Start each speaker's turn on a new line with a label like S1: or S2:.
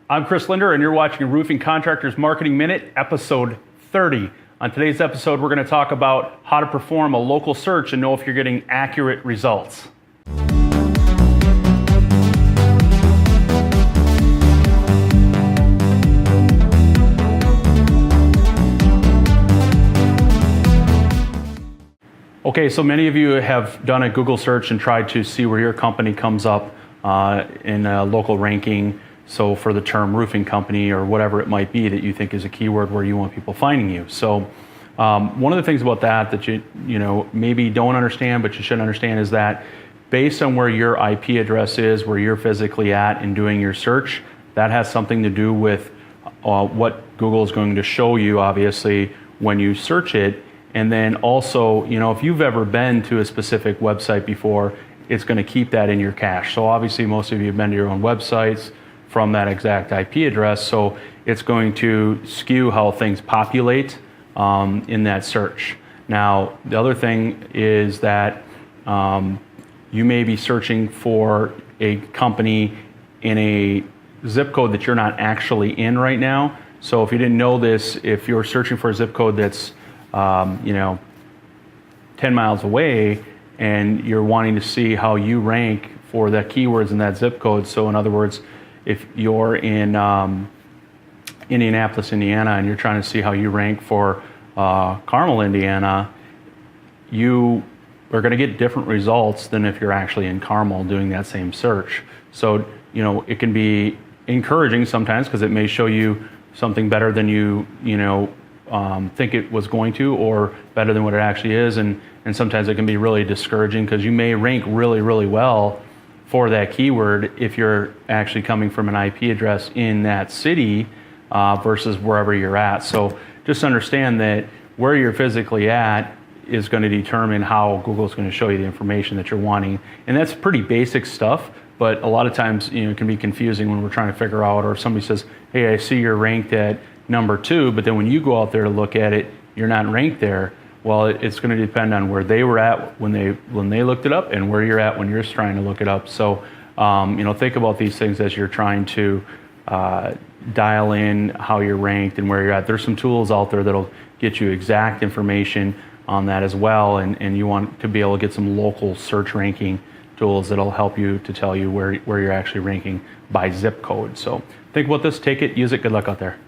S1: I'm Chris Linder, and you're watching Roofing Contractors Marketing Minute, episode 30. On today's episode, we're going to talk about how to perform a local search and know if you're getting accurate results. Okay, so many of you have done a Google search and tried to see where your company comes up in a local ranking. So for the term roofing company or whatever it might be that you think is a keyword where you want people finding you. So one of the things about that you maybe don't understand, but you should understand, is that based on where your IP address is, where you're physically at in doing your search, that has something to do with what Google is going to show you, obviously, when you search it. And then also, if you've ever been to a specific website before, it's going to keep that in your cache. So obviously most of you have been to your own websites from that exact IP address, so it's going to skew how things populate in that search. Now, the other thing is that you may be searching for a company in a zip code that you're not actually in right now. So if you didn't know this, if you're searching for a zip code that's 10 miles away, and you're wanting to see how you rank for the keywords in that zip code. So in other words, if you're in Indianapolis, Indiana, and you're trying to see how you rank for Carmel, Indiana, you are going to get different results than if you're actually in Carmel doing that same search. So, it can be encouraging sometimes because it may show you something better than you think it was going to, or better than what it actually is. And sometimes it can be really discouraging because you may rank really, really well for that keyword if you're actually coming from an IP address in that city versus wherever you're at. So just understand that where you're physically at is going to determine how Google's going to show you the information that you're wanting. And that's pretty basic stuff, but a lot of times it can be confusing when we're trying to figure out, or if somebody says, hey, I see you're ranked at number 2, but then when you go out there to look at it, you're not ranked there. Well, it's going to depend on where they were at when they looked it up and where you're at when you're trying to look it up. So, think about these things as you're trying to dial in how you're ranked and where you're at. There's some tools out there that'll get you exact information on that as well, and you want to be able to get some local search ranking tools that'll help you to tell you where you're actually ranking by zip code. So think about this, take it, use it, good luck out there.